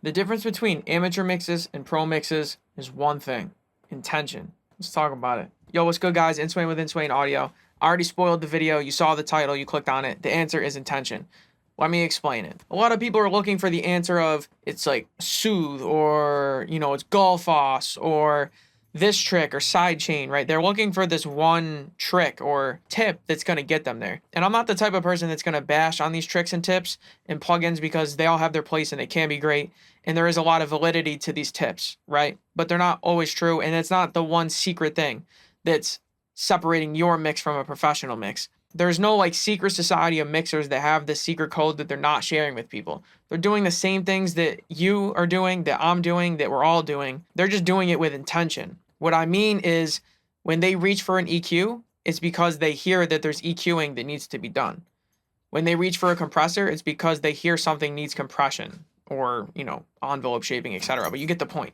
The difference between amateur mixes and pro mixes is one thing: intention. Let's talk about it. Yo, what's good, guys? Inswain with Inswain Audio. I already spoiled the video. You saw the title. You clicked on it. The answer is intention. Let me explain it. A lot of people are looking for the answer of it's like soothe, or it's Gullfoss, or this trick or side chain, right? They're looking for this one trick or tip that's going to get them there. And I'm not the type of person that's going to bash on these tricks and tips and plugins, because they all have their place and they can be great. And there is a lot of validity to these tips, right? But they're not always true. And it's not the one secret thing that's separating your mix from a professional mix. There's no like secret society of mixers that have this secret code that they're not sharing with people. They're doing the same things that you are doing, that I'm doing, that we're all doing. They're just doing it with intention. What I mean is, when they reach for an EQ, it's because they hear that there's EQing that needs to be done. When they reach for a compressor, it's because they hear something needs compression or, envelope shaping, etc. But you get the point.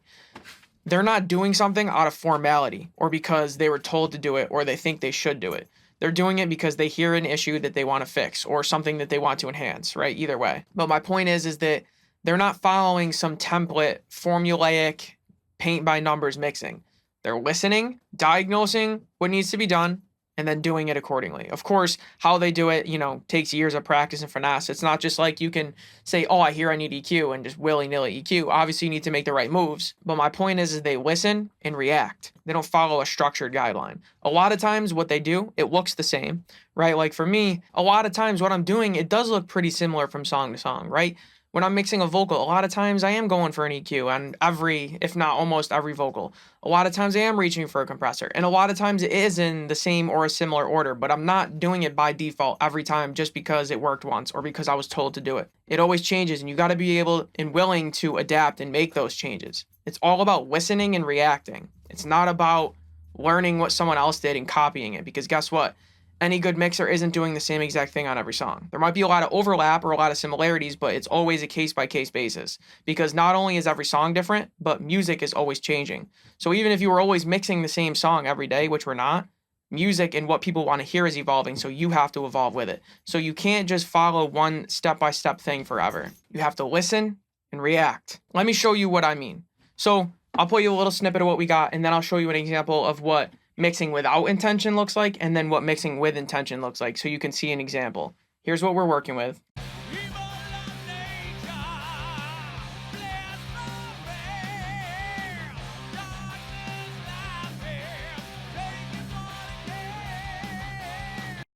They're not doing something out of formality or because they were told to do it or they think they should do it. They're doing it because they hear an issue that they want to fix or something that they want to enhance, right? Either way. But my point is that they're not following some template, formulaic, paint by numbers mixing. They're listening, diagnosing what needs to be done, and then doing it accordingly. Of course, how they do it, takes years of practice and finesse. It's not just like you can say, oh, I hear I need EQ and just willy-nilly EQ. Obviously, you need to make the right moves. But my point is they listen and react. They don't follow a structured guideline. A lot of times what they do, it looks the same, right? Like for me, a lot of times what I'm doing, it does look pretty similar from song to song, right? When I'm mixing a vocal, a lot of times I am going for an EQ on every, if not almost every vocal. A lot of times I am reaching for a compressor. And a lot of times it is in the same or a similar order, but I'm not doing it by default every time just because it worked once or because I was told to do it. It always changes, and you got to be able and willing to adapt and make those changes. It's all about listening and reacting. It's not about learning what someone else did and copying it, because guess what? Any good mixer isn't doing the same exact thing on every song. There might be a lot of overlap or a lot of similarities, but it's always a case-by-case basis, because not only is every song different, but music is always changing. So even if you were always mixing the same song every day, which we're not, music and what people want to hear is evolving, so you have to evolve with it. So you can't just follow one step-by-step thing forever. You have to listen and react. Let me show you what I mean. So I'll play you a little snippet of what we got, and then I'll show you an example of what mixing without intention looks like, and then what mixing with intention looks like, so you can see an example. Here's what we're working with.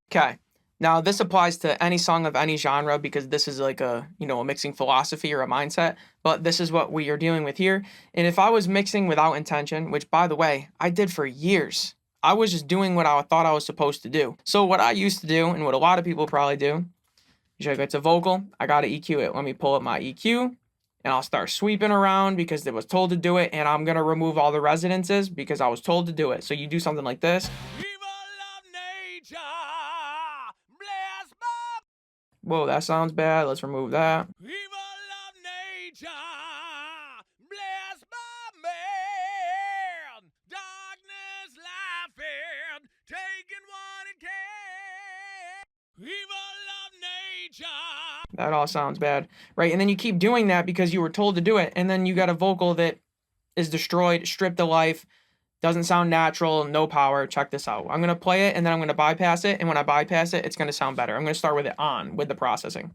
Okay, now this applies to any song of any genre, because this is like a mixing philosophy or a mindset, but this is what we are dealing with here. And if I was mixing without intention, which by the way, I did for years, I was just doing what I thought I was supposed to do. So what I used to do, and what a lot of people probably do, is if it's a vocal, I gotta EQ it. Let me pull up my EQ, and I'll start sweeping around because it was told to do it, and I'm gonna remove all the resonances because I was told to do it. So you do something like this. Whoa, that sounds bad. Let's remove that. That all sounds bad, right? And then you keep doing that because you were told to do it, and then you got a vocal that is destroyed, stripped of life, doesn't sound natural, no power. Check this out. I'm going to play it, and then I'm going to bypass it, and when I bypass it, it's going to sound better. I'm going to start with it on, with the processing.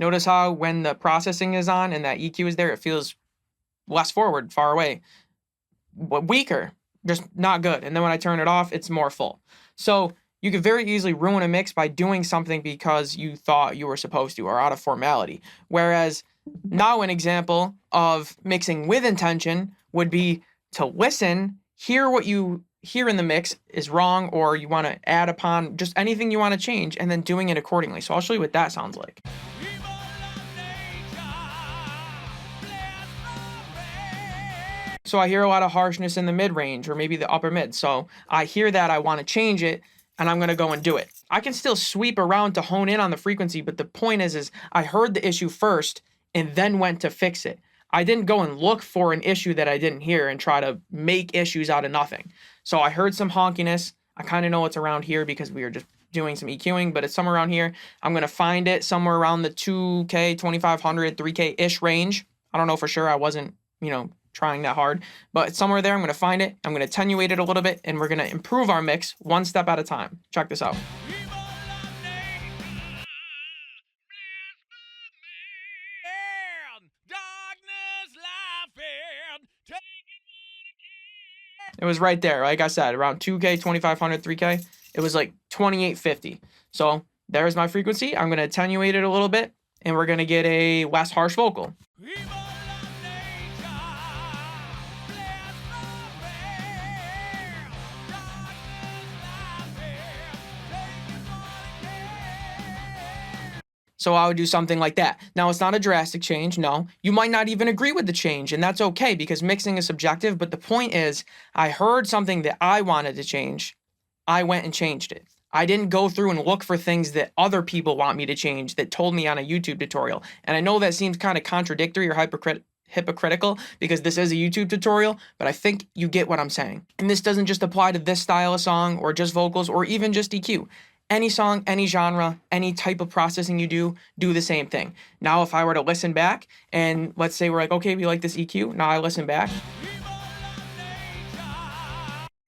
Notice how when the processing is on and that EQ is there, it feels less forward, far away, weaker, just not good. And then when I turn it off, it's more full. So you could very easily ruin a mix by doing something because you thought you were supposed to, or out of formality. Whereas now an example of mixing with intention would be to listen, hear what you hear in the mix is wrong, or you want to add upon, just anything you want to change, and then doing it accordingly. So I'll show you what that sounds like. So I hear a lot of harshness in the mid-range or maybe the upper mid. So I hear that, I want to change it, and I'm going to go and do it. I can still sweep around to hone in on the frequency, but the point is I heard the issue first and then went to fix it. I didn't go and look for an issue that I didn't hear and try to make issues out of nothing. So I heard some honkiness. I kind of know it's around here because we were just doing some EQing, but it's somewhere around here. I'm going to find it somewhere around the 2K, 2500, 3K-ish range. I don't know for sure. I wasn't, trying that hard, but it's somewhere there. I'm going to find it. I'm going to attenuate it a little bit, and we're going to improve our mix one step at a time. Check this out. It was right there. Like I said, around 2K, 2500, 3K. It was like 2850. So there's my frequency. I'm going to attenuate it a little bit, and we're going to get a less harsh vocal. So I would do something like that. Now, it's not a drastic change. No, you might not even agree with the change, and that's okay because mixing is subjective. But the point is, I heard something that I wanted to change. I went and changed it. I didn't go through and look for things that other people want me to change that told me on a YouTube tutorial. And I know that seems kind of contradictory or hypocritical because this is a YouTube tutorial, but I think you get what I'm saying. And this doesn't just apply to this style of song or just vocals or even just EQ. Any song, any genre, any type of processing you do the same thing. Now, if I were to listen back and let's say we're like, okay, we like this EQ. Now I listen back.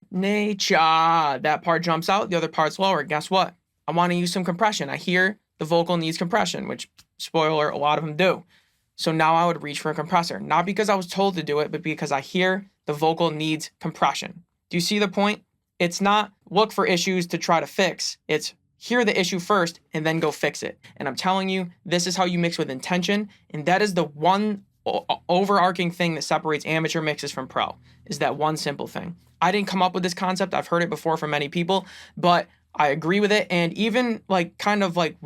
Nature. That part jumps out. The other part's lower. Guess what? I want to use some compression. I hear the vocal needs compression, which, spoiler, a lot of them do. So now I would reach for a compressor. Not because I was told to do it, but because I hear the vocal needs compression. Do you see the point? It's not look for issues to try to fix. It's hear the issue first and then go fix it. And I'm telling you, this is how you mix with intention. And that is the one overarching thing that separates amateur mixes from pro, is that one simple thing. I didn't come up with this concept. I've heard it before from many people, but I agree with it. And even while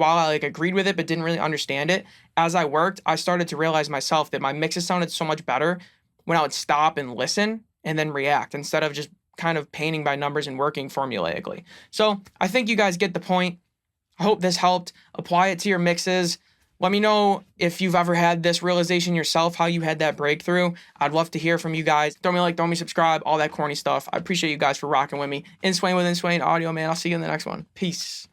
I agreed with it, but didn't really understand it, as I worked, I started to realize myself that my mixes sounded so much better when I would stop and listen and then react instead of just kind of painting by numbers and working formulaically. So I think you guys get the point. I hope this helped. Apply it to your mixes. Let me know if you've ever had this realization yourself, how you had that breakthrough. I'd love to hear from you guys. Throw me a like, throw me subscribe, all that corny stuff. I appreciate you guys for rocking with me. In Swain with Inswain Audio, man. I'll see you in the next one. Peace.